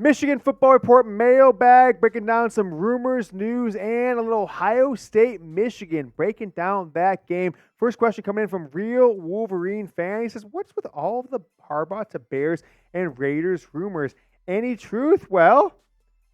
Michigan Football Report Mailbag, breaking down some rumors, news, and a little Ohio State, Michigan, breaking down that game. First question coming in from Real Wolverine fan. He says, what's with all of the Harbaugh to Bears and Raiders rumors? Any truth? Well,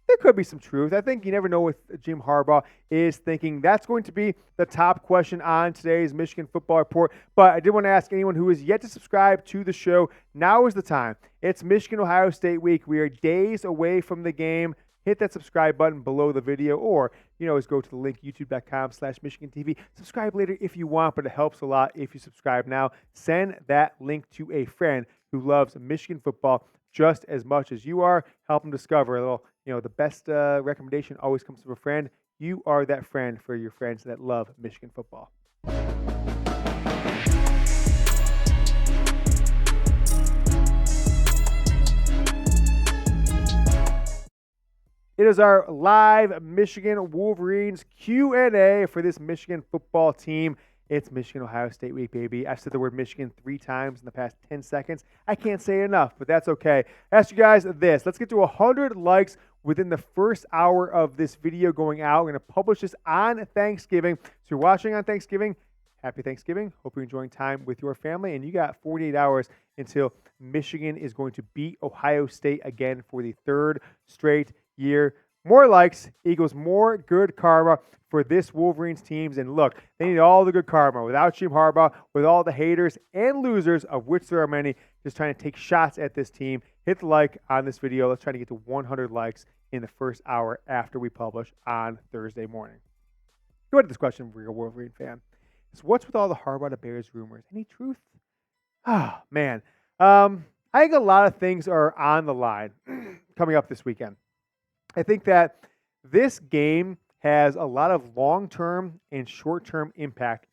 there could be some truth. I think you never know what Jim Harbaugh is thinking. That's going to be the top question on today's Michigan Football Report. But I did want to ask anyone who is yet to subscribe to the show, now is the time. It's Michigan-Ohio State week. We are days away from the game. Hit that subscribe button below the video, or you can always go to the link, youtube.com/Michigan TV. Subscribe later if you want, but it helps a lot if you subscribe now. Send that link to a friend who loves Michigan football just as much as you are. Help them discover a little, the best recommendation always comes from a friend. You are that friend for your friends that love Michigan football. It is our live Michigan Wolverines Q&A for this Michigan football team. It's Michigan-Ohio State week, baby. I've said the word Michigan 3 times in the past 10 seconds. I can't say it enough, but that's okay. I asked you guys this. Let's get to 100 likes within the first hour of this video going out. We're going to publish this on Thanksgiving. So you're watching on Thanksgiving, happy Thanksgiving. Hope you're enjoying time with your family. And you got 48 hours until Michigan is going to beat Ohio State again for the 3rd straight year. More likes equals more good karma for this Wolverines teams. And look, they need all the good karma without Jim Harbaugh, with all the haters and losers, of which there are many, just trying to take shots at this team. Hit the like on this video. Let's try to get to 100 likes in the first hour after we publish on Thursday morning. Go ahead to this question for your Wolverine fan. It's what's with all the Harbaugh to Bears rumors? Any truth? Ah, man. I think a lot of things are on the line coming up this weekend. I think that this game has a lot of long-term and short-term impact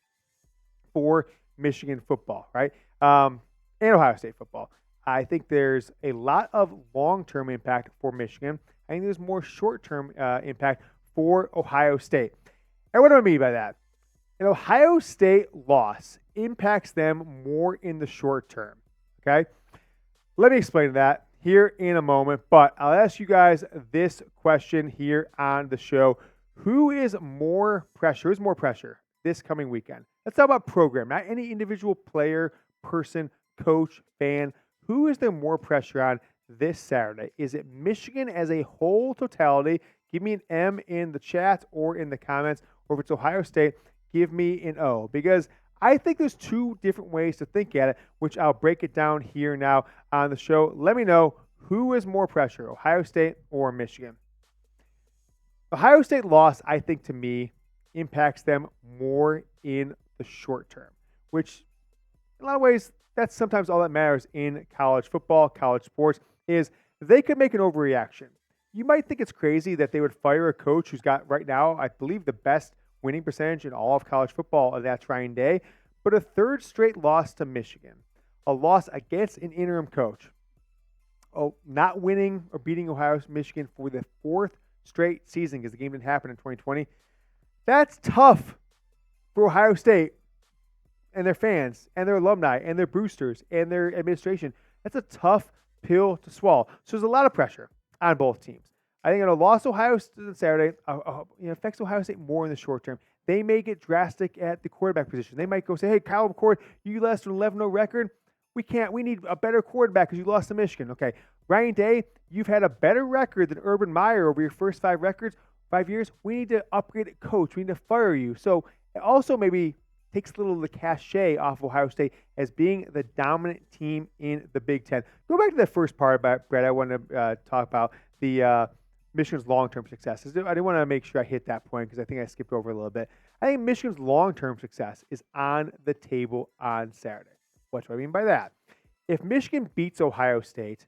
for Michigan football, right? And Ohio State football. I think there's a lot of long-term impact for Michigan. I think there's more short-term impact for Ohio State. And what do I mean by that? An Ohio State loss impacts them more in the short term, okay? Let me explain that here in a moment, but I'll ask you guys this question here on the show. Who is more pressure? Who's more pressure this coming weekend? Let's talk about program, not any individual player, person, coach, fan. Who is there more pressure on this Saturday? Is it Michigan as a whole totality? Give me an M in the chat or in the comments. Or if it's Ohio State, give me an O. Because I think there's 2 different ways to think at it, which I'll break it down here now on the show. Let me know who is more pressure, Ohio State or Michigan. Ohio State loss, I think, to me, impacts them more in the short term, which in a lot of ways, that's sometimes all that matters in college football, college sports, is they could make an overreaction. You might think it's crazy that they would fire a coach who's got right now, I believe, the best winning percentage in all of college football on that trying day, but a 3rd straight loss to Michigan, a loss against an interim coach, not winning or beating Michigan for the 4th straight season because the game didn't happen in 2020. That's tough for Ohio State and their fans and their alumni and their boosters and their administration. That's a tough pill to swallow. So there's a lot of pressure on both teams. I think a loss to Ohio State on Saturday affects Ohio State more in the short term. They may get drastic at the quarterback position. They might go say, hey, Kyle McCord, you lost an 11-0 record. We need a better quarterback because you lost to Michigan. Okay, Ryan Day, you've had a better record than Urban Meyer over your first 5 years. We need to upgrade a coach. We need to fire you. So it also maybe takes a little of the cachet off of Ohio State as being the dominant team in the Big Ten. Go back to the first part about, Brett, I want to talk about the Michigan's long-term success. I didn't want to make sure I hit that point because I think I skipped over a little bit. I think Michigan's long-term success is on the table on Saturday. What do I mean by that? If Michigan beats Ohio State,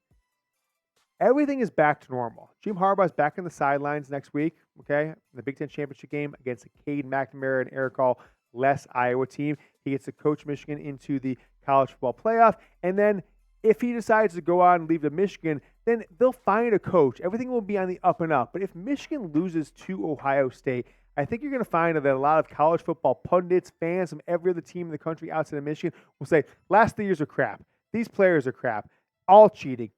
everything is back to normal. Jim Harbaugh's back on the sidelines next week, okay, in the Big Ten championship game against the Cade McNamara and Eric Hall-less Iowa team. He gets to coach Michigan into the college football playoff, and then if he decides to go on and leave to Michigan, then they'll find a coach. Everything will be on the up and up. But if Michigan loses to Ohio State, I think you're going to find that a lot of college football pundits, fans from every other team in the country outside of Michigan will say, last 3 years are crap. These players are crap. All cheating.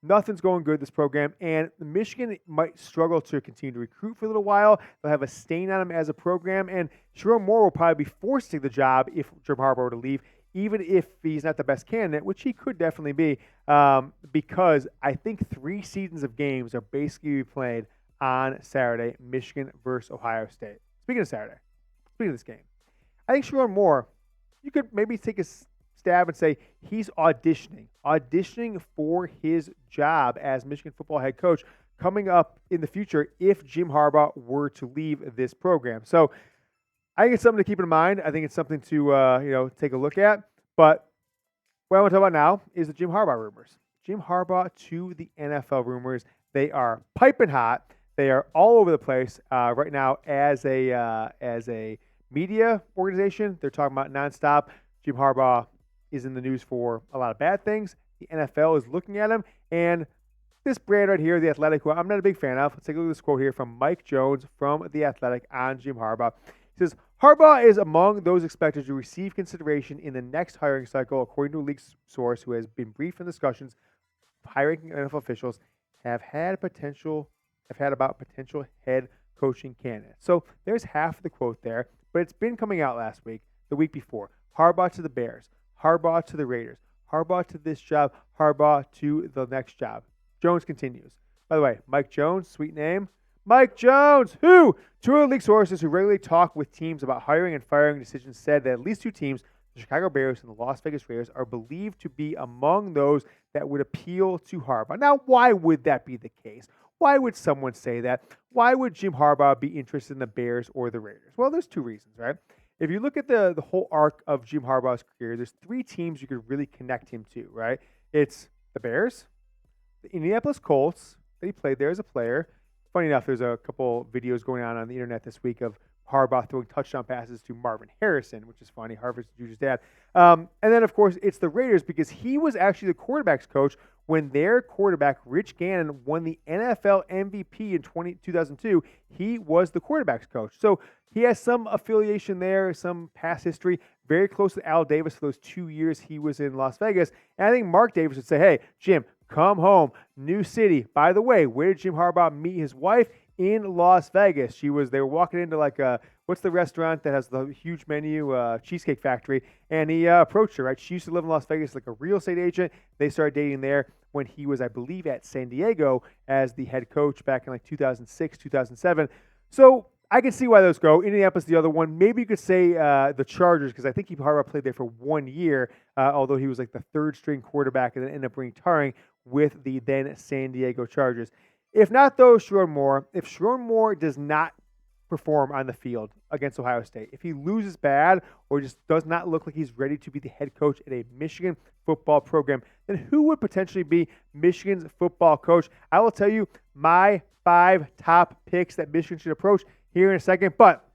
Nothing's going good this program, and Michigan might struggle to continue to recruit for a little while. They'll have a stain on them as a program, and Sherrone Moore will probably be forced to take the job if Jim Harbaugh were to leave, even if he's not the best candidate, which he could definitely be, because I think 3 seasons of games are basically played on Saturday, Michigan versus Ohio State. Speaking of Saturday, speaking of this game, I think Sherrone Moore, you could maybe take a stab and say he's auditioning for his job as Michigan football head coach coming up in the future if Jim Harbaugh were to leave this program. So I think it's something to keep in mind. I think it's something to take a look at. But what I want to talk about now is the Jim Harbaugh rumors. Jim Harbaugh to the NFL rumors. They are piping hot. They are all over the place right now as a media organization. They're talking about nonstop. Jim Harbaugh is in the news for a lot of bad things. The NFL is looking at him. And this brand right here, The Athletic, who I'm not a big fan of. Let's take a look at this quote here from Mike Jones from The Athletic on Jim Harbaugh. He says, Harbaugh is among those expected to receive consideration in the next hiring cycle, according to a league source who has been briefed in discussions of hiring NFL officials have had about potential head coaching candidates. So there's half of the quote there, but it's been coming out last week, the week before. Harbaugh to the Bears, Harbaugh to the Raiders, Harbaugh to this job, Harbaugh to the next job. Jones continues. By the way, Mike Jones, sweet name. Mike Jones, who? 2 other league sources who regularly talk with teams about hiring and firing decisions said that at least 2 teams, the Chicago Bears and the Las Vegas Raiders, are believed to be among those that would appeal to Harbaugh. Now, why would that be the case? Why would someone say that? Why would Jim Harbaugh be interested in the Bears or the Raiders? Well, there's 2 reasons, right? If you look at the whole arc of Jim Harbaugh's career, there's 3 teams you could really connect him to, right? It's the Bears, the Indianapolis Colts that he played there as a player. Funny enough, there's a couple videos going on the internet this week of Harbaugh throwing touchdown passes to Marvin Harrison, which is funny. Harvard's Juju's dad. And then, of course, it's the Raiders because he was actually the quarterback's coach when their quarterback, Rich Gannon, won the NFL MVP in 2002. He was the quarterback's coach. So he has some affiliation there, some past history, very close to Al Davis for those 2 years he was in Las Vegas. And I think Mark Davis would say, hey, Jim, come home, new city. By the way, where did Jim Harbaugh meet his wife? In Las Vegas. They were walking into what's the restaurant that has the huge menu, Cheesecake Factory, and he approached her, right? She used to live in Las Vegas like a real estate agent. They started dating there when he was, I believe, at San Diego as the head coach back in 2006, 2007. So I can see why those go. Indianapolis, the other one. Maybe you could say the Chargers, because I think Harbaugh played there for 1 year, although he was like the 3rd-string quarterback and then ended up retiring with the then San Diego Chargers. If not those, Sherrone Moore. If Sherrone Moore does not perform on the field against Ohio State, if he loses bad or just does not look like he's ready to be the head coach at a Michigan football program, then who would potentially be Michigan's football coach? I will tell you my 5 top picks that Michigan should approach here in a second. But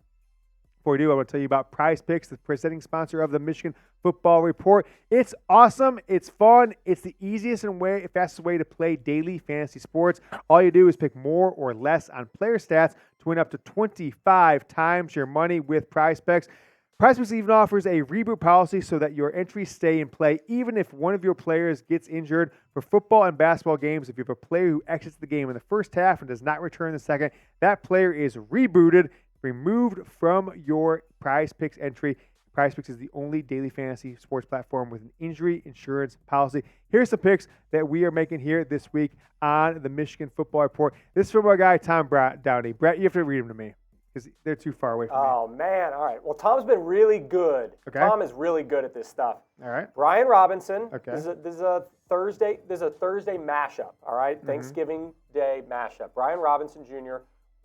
before we do, I want to tell you about Prize Picks, the presenting sponsor of the Michigan Football Report. It's awesome. It's fun. It's the easiest and fastest way to play daily fantasy sports. All you do is pick more or less on player stats to win up to 25 times your money with Prize Picks. Prize Picks even offers a reboot policy so that your entries stay in play even if one of your players gets injured. For football and basketball games, if you have a player who exits the game in the first half and does not return in the second, that player is rebooted, removed from your Prize Picks entry. Prize Picks is the only daily fantasy sports platform with an injury insurance policy. Here's some picks that we are making here this week on the Michigan Football Report. This is from our guy, Tom Downey. Brett, you have to read them to me because they're too far away from me. Oh, man. All right. Well, Tom's been really good. Okay. Tom is really good at this stuff. All right. Brian Robinson. Okay. This is a Thursday mashup, all right? Mm-hmm. Thanksgiving Day mashup. Brian Robinson Jr.,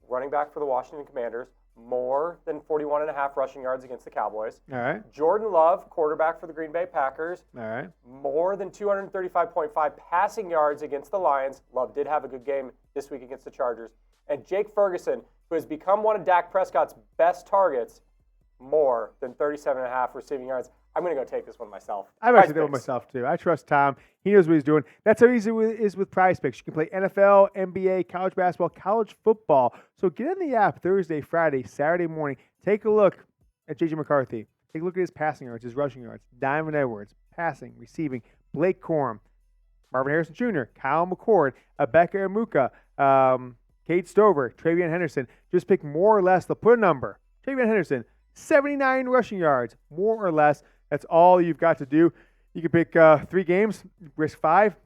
running back for the Washington Commanders. More than 41.5 rushing yards against the Cowboys. All right. Jordan Love, quarterback for the Green Bay Packers. All right. More than 235.5 passing yards against the Lions. Love did have a good game this week against the Chargers. And Jake Ferguson, who has become one of Dak Prescott's best targets, more than 37.5 receiving yards. I'm going to go take this one myself. I'm actually doing it myself, too. I trust Tom. He knows what he's doing. That's how easy it is with Prize Picks. You can play NFL, NBA, college basketball, college football. So get in the app Thursday, Friday, Saturday morning. Take a look at J.J. McCarthy. Take a look at his passing yards, his rushing yards. Diamond Edwards, passing, receiving. Blake Corum. Marvin Harrison Jr., Kyle McCord, Abeka Imuka, Kate Stover, Travion Henderson. Just pick more or less. They'll put a number. Travion Henderson, 79 rushing yards, more or less. That's all you've got to do. You can pick 3 games, risk 5.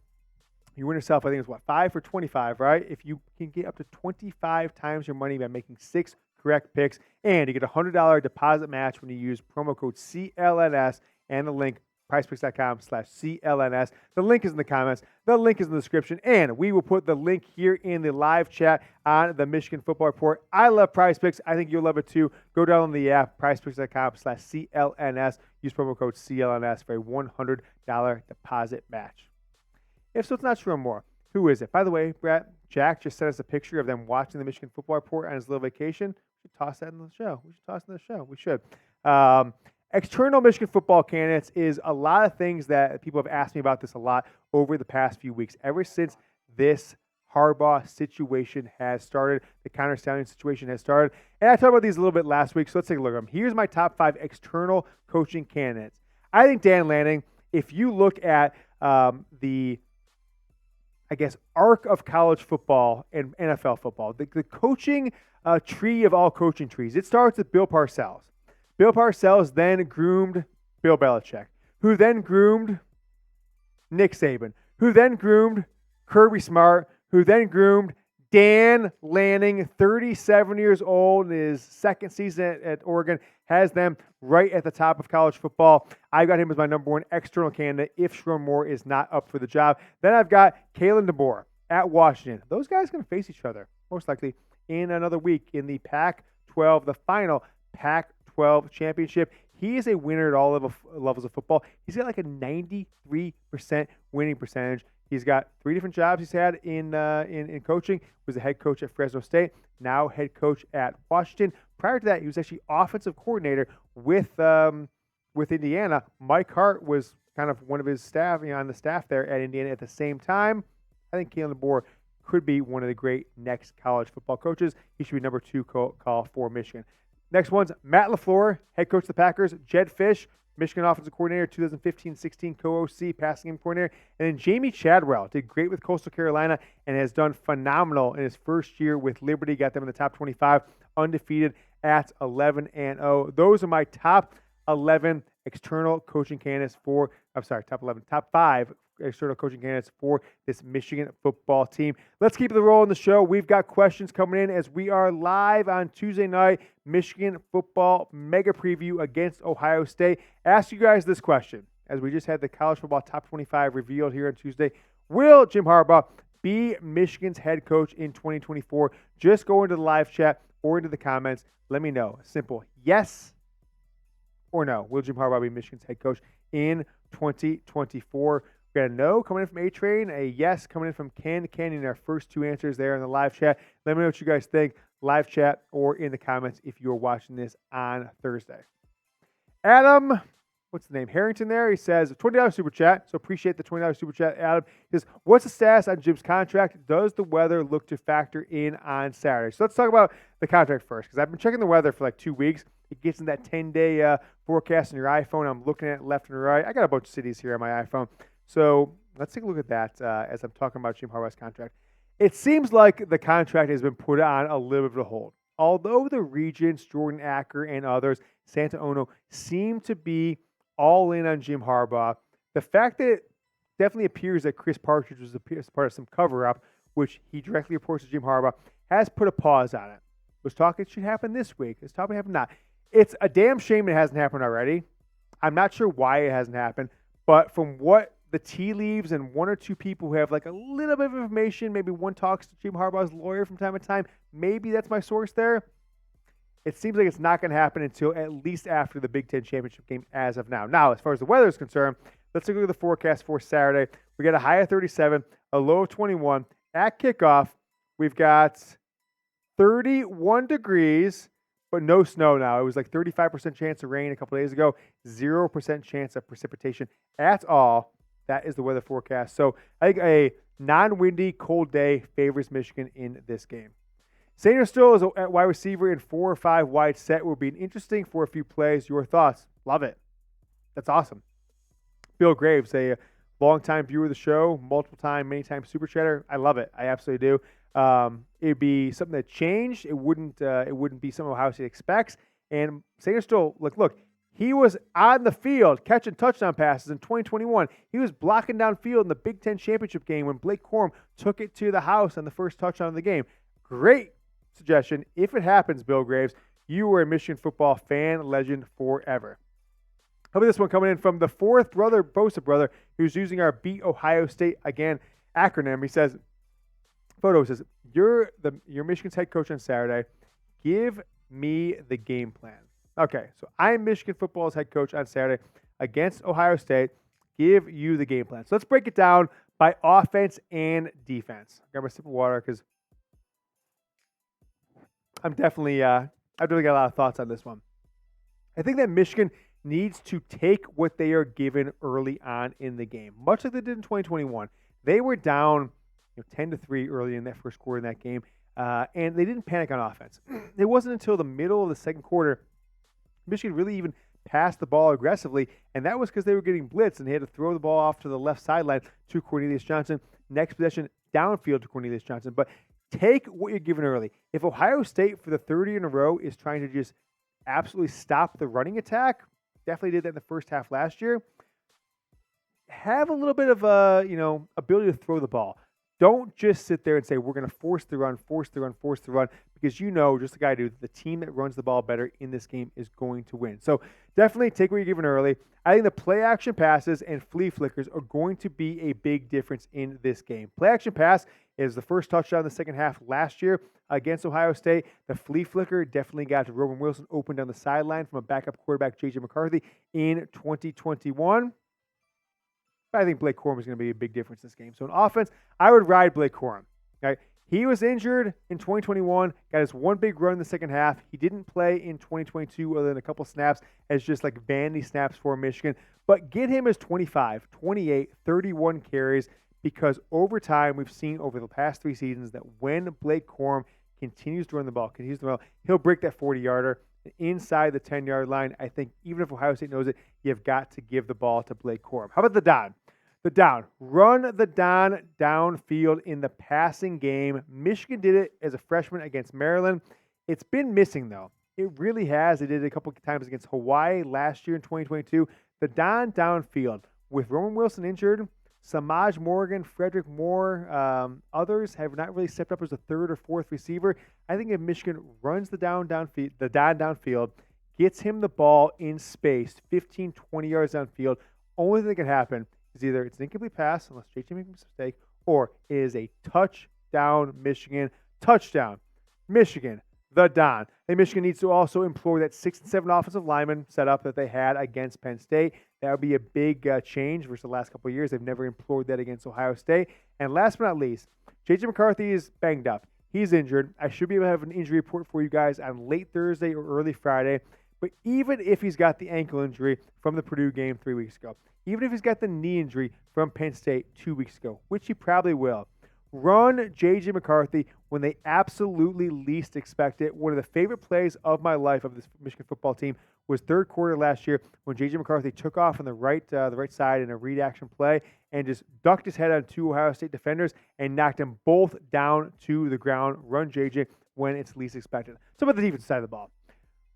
You win yourself, I think it's 5 for 25, right? If you can get up to 25 times your money by making 6 correct picks, and you get a $100 deposit match when you use promo code CLNS and the link prizepicks.com/CLNS. The link is in the comments. The link is in the description, and we will put the link here in the live chat on the Michigan Football Report. I love Prize Picks. I think you'll love it too. Go download the app, prizepicks.com/CLNS. Use promo code CLNS for a $100 deposit match. If so, it's not Sherrone Moore. Who is it? By the way, Brett, Jack just sent us a picture of them watching the Michigan Football Report on his little vacation. We should toss that in the show. We should. External Michigan football candidates is a lot of things that people have asked me about this a lot over the past few weeks, ever since this Harbaugh situation has started, the Connor Stallion situation has started. And I talked about these a little bit last week, so let's take a look at them. Here's my top 5 external coaching candidates. I think Dan Lanning, if you look at the arc of college football and NFL football, the coaching tree of all coaching trees, it starts with Bill Parcells. Bill Parcells then groomed Bill Belichick, who then groomed Nick Saban, who then groomed Kirby Smart, who then groomed Dan Lanning, 37 years old, in his second season at Oregon, has them right at the top of college football. I've got him as my number 1 external candidate if Sherrone Moore is not up for the job. Then I've got Kalen DeBoer at Washington. Those guys are going to face each other, most likely, in another week in the Pac-12, the final Pac-12 championship. He is a winner at all levels of football. He's got like a 93% winning percentage. He's got 3 different jobs he's had in coaching. He was a head coach at Fresno State, now head coach at Washington. Prior to that, he was actually offensive coordinator with Indiana. Mike Hart was kind of one of his staff, on the staff there at Indiana at the same time. I think Kalen DeBoer could be one of the great next college football coaches. He should be number 2 call for Michigan. Next one's Matt LaFleur, head coach of the Packers. Jed Fish, Michigan offensive coordinator, 2015-16 co-OC, passing game coordinator. And then Jamie Chadwell did great with Coastal Carolina and has done phenomenal in his first year with Liberty. Got them in the top 25, undefeated at 11-0. Those are my top 11 external coaching candidates top 5 external coaching candidates for this Michigan football team. Let's keep the roll in the show. We've got questions coming in as we are live on Tuesday night, Michigan football mega preview against Ohio State. Ask you guys this question, as we just had the college football top 25 revealed here on Tuesday. Will Jim Harbaugh be Michigan's head coach in 2024? Just go into the live chat or into the comments. Let me know. Simple yes or no. Will Jim Harbaugh be Michigan's head coach in 2024? We got a no coming in from A-Train, a yes coming in from Ken. Ken in our first 2 answers there in the live chat. Let me know what you guys think, live chat or in the comments if you're watching this on Thursday. Adam, what's the name? Harrington there. He says, $20 super chat. So appreciate the $20 super chat, Adam. He says, what's the status on Jim's contract? Does the weather look to factor in on Saturday? So let's talk about the contract first, because I've been checking the weather for like 2 weeks. It gets in that 10-day forecast on your iPhone. I'm looking at it left and right. I got a bunch of cities here on my iPhone. So let's take a look at that as I'm talking about Jim Harbaugh's contract. It seems like the contract has been put on a little bit of a hold. Although the Regents, Jordan Acker, and others, Santa Ono, seem to be all in on Jim Harbaugh, the fact that it definitely appears that Chris Partridge was part of some cover-up, which he directly reports to Jim Harbaugh, has put a pause on it. Was talking it should happen this week. It's probably happened not. It's a damn shame it hasn't happened already. I'm not sure why it hasn't happened, but from what the tea leaves and 1 or 2 people who have like a little bit of information, maybe one talks to Jim Harbaugh's lawyer from time to time, maybe that's my source there. It seems like it's not going to happen until at least after the Big Ten championship game as of now. Now, as far as the weather is concerned, let's take a look at the forecast for Saturday. We got a high of 37, a low of 21. At kickoff, we've got 31 degrees, but no snow now. It was like 35% chance of rain a couple days ago, 0% chance of precipitation at all. That is the weather forecast. So I think a non-windy, cold day favors Michigan in this game. Sainer Still is at wide receiver in 4 or 5 wide set. Will be interesting for a few plays. Your thoughts? Love it. That's awesome. Bill Graves, a longtime viewer of the show, many time super chatter. I love it. I absolutely do. It'd be something that changed. It wouldn't be something Ohio State expects. And Sainristil, look, he was on the field catching touchdown passes in 2021. He was blocking downfield in the Big Ten championship game when Blake Corum took it to the house on the first touchdown of the game. Great suggestion. If it happens, Bill Graves, you were a Michigan football fan legend forever. How about this one coming in from the fourth brother, Bosa brother, who's using our Beat Ohio State Again acronym. He says, photo says, you're Michigan's head coach on Saturday. Give me the game plan. Okay, so I am Michigan football's head coach on Saturday against Ohio State. Give you the game plan. So let's break it down by offense and defense. Grab a sip of water because I've definitely got a lot of thoughts on this one. I think that Michigan needs to take what they are given early on in the game, much like they did in 2021. They were down 10-3 early in that first quarter in that game, and they didn't panic on offense. It wasn't until the middle of the second quarter Michigan really even passed the ball aggressively, and that was because they were getting blitzed, and they had to throw the ball off to the left sideline to Cornelius Johnson. Next possession, downfield to Cornelius Johnson. But take what you're given early. If Ohio State, for the third year in a row, is trying to just absolutely stop the running attack, definitely did that in the first half last year, have a little bit of ability to throw the ball. Don't just sit there and say, we're going to force the run, because just like I do, the team that runs the ball better in this game is going to win. So definitely take what you're given early. I think the play action passes and flea flickers are going to be a big difference in this game. Play action pass is the first touchdown in the second half last year against Ohio State. The flea flicker definitely got to Roman Wilson open down the sideline from a backup quarterback, J.J. McCarthy, in 2021. I think Blake Corum is going to be a big difference in this game. So in offense, I would ride Blake Corum. Okay? He was injured in 2021, got his one big run in the second half. He didn't play in 2022 other than a couple snaps as just like vanity snaps for Michigan. But get him as 25, 28, 31 carries, because over time we've seen over the past 3 seasons that when Blake Corum continues to run the ball, he'll break that 40-yarder. Inside the 10-yard line, I think even if Ohio State knows it, you've got to give the ball to Blake Corum. How about the Don? The Don. Run the Don downfield in the passing game. Michigan did it as a freshman against Maryland. It's been missing, though. It really has. They did it a couple of times against Hawaii last year in 2022. The Don downfield, with Roman Wilson injured, Samaj Morgan, Frederick Moore, others have not really stepped up as a third or fourth receiver. I think if Michigan runs the Don downfield, gets him the ball in space, 15, 20 yards downfield, only thing that can happen is either it's an incomplete pass, unless JT makes a mistake, or it is a touchdown, Michigan. Touchdown, Michigan, the Don. And Michigan needs to also employ that 6 and 7 offensive lineman setup that they had against Penn State. That would be a big change versus the last couple of years. They've never employed that against Ohio State. And last but not least, J.J. McCarthy is banged up. He's injured. I should be able to have an injury report for you guys on late Thursday or early Friday. But even if he's got the ankle injury from the Purdue game 3 weeks ago, even if he's got the knee injury from Penn State 2 weeks ago, which he probably will, run J.J. McCarthy when they absolutely least expect it. One of the favorite plays of my life of this Michigan football team was third quarter last year when J.J. McCarthy took off on the right side in a read action play and just ducked his head on 2 Ohio State defenders and knocked them both down to the ground. Run J.J. when it's least expected. So about the defensive side of the ball.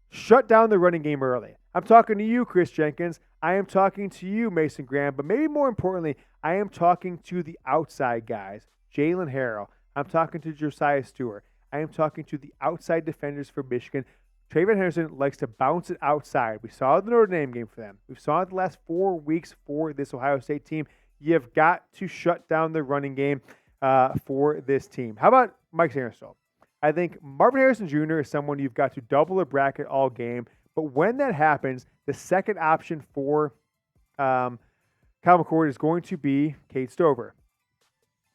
Shut down the running game early. I'm talking to you, Chris Jenkins. I am talking to you, Mason Graham. But maybe more importantly, I am talking to the outside guys. Jalen Harrell. I'm talking to Josiah Stewart. I am talking to the outside defenders for Michigan. Trayvon Henderson likes to bounce it outside. We saw it in the Notre Dame game for them. We saw it the last 4 weeks for this Ohio State team. You've got to shut down the running game for this team. How about Mike Sainristil? I think Marvin Harrison Jr. is someone you've got to double or bracket all game. But when that happens, the second option for Kyle McCord is going to be Cade Stover.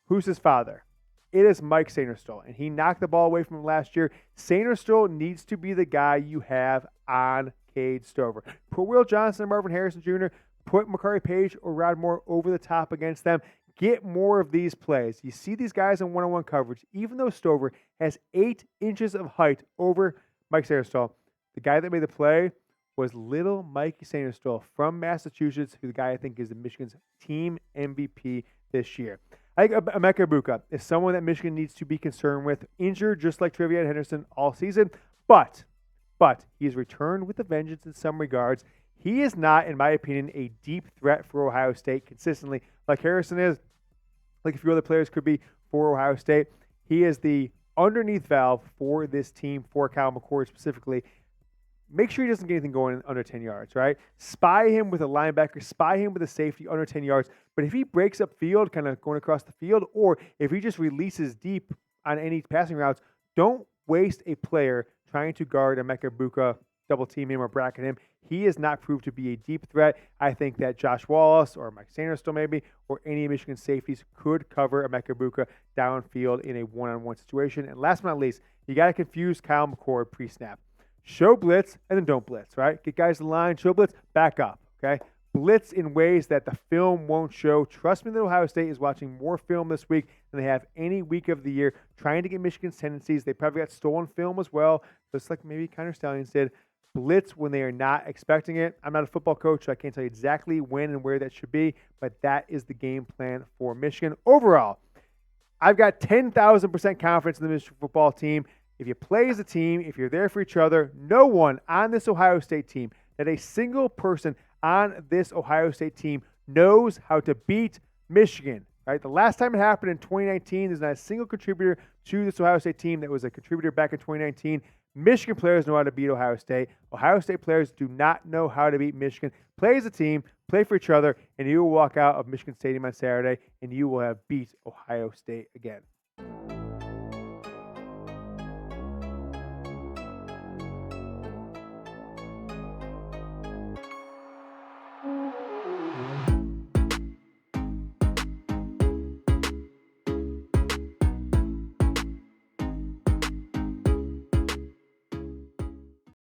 Who's his father? It is Mike Sainristil, and he knocked the ball away from him last year. Sainristil needs to be the guy you have on Cade Stover. Put Will Johnson and Marvin Harrison Jr., put Makari Page or Rod Moore over the top against them. Get more of these plays. You see these guys in one-on-one coverage, even though Stover has 8 inches of height over Mike Sainristil. The guy that made the play was little Mikey Sainristil from Massachusetts, who the guy I think is the Michigan's team MVP this year. I think Emeka Egbuka is someone that Michigan needs to be concerned with. Injured just like Trevion Henderson all season, but he has returned with a vengeance in some regards. He is not, in my opinion, a deep threat for Ohio State consistently like Harrison is, like a few other players could be for Ohio State. He is the underneath valve for this team, for Kyle McCord specifically. Make sure he doesn't get anything going under 10 yards, right? Spy him with a linebacker, spy him with a safety under 10 yards. But if he breaks up field, kind of going across the field, or if he just releases deep on any passing routes, don't waste a player trying to guard Emeka Egbuka, double team him or bracket him. He is not proved to be a deep threat. I think that Josh Wallace or Mike Sainristil maybe, or any Michigan safeties could cover Emeka Egbuka downfield in a one-on-one situation. And last but not least, you got to confuse Kyle McCord pre-snap. Show blitz and then don't blitz, right? Get guys in line, show blitz, back up, okay? Blitz in ways that the film won't show. Trust me that Ohio State is watching more film this week than they have any week of the year, trying to get Michigan's tendencies. They probably got stolen film as well, just like maybe Connor Stallions did. Blitz when they are not expecting it. I'm not a football coach, so I can't tell you exactly when and where that should be, but that is the game plan for Michigan. Overall, I've got 10,000% confidence in the Michigan football team. If you play as a team, if you're there for each other, no one on this Ohio State team, not a single person on this Ohio State team knows how to beat Michigan. Right? The last time it happened in 2019, there's not a single contributor to this Ohio State team that was a contributor back in 2019. Michigan players know how to beat Ohio State. Ohio State players do not know how to beat Michigan. Play as a team, play for each other, and you will walk out of Michigan Stadium on Saturday, and you will have beat Ohio State again.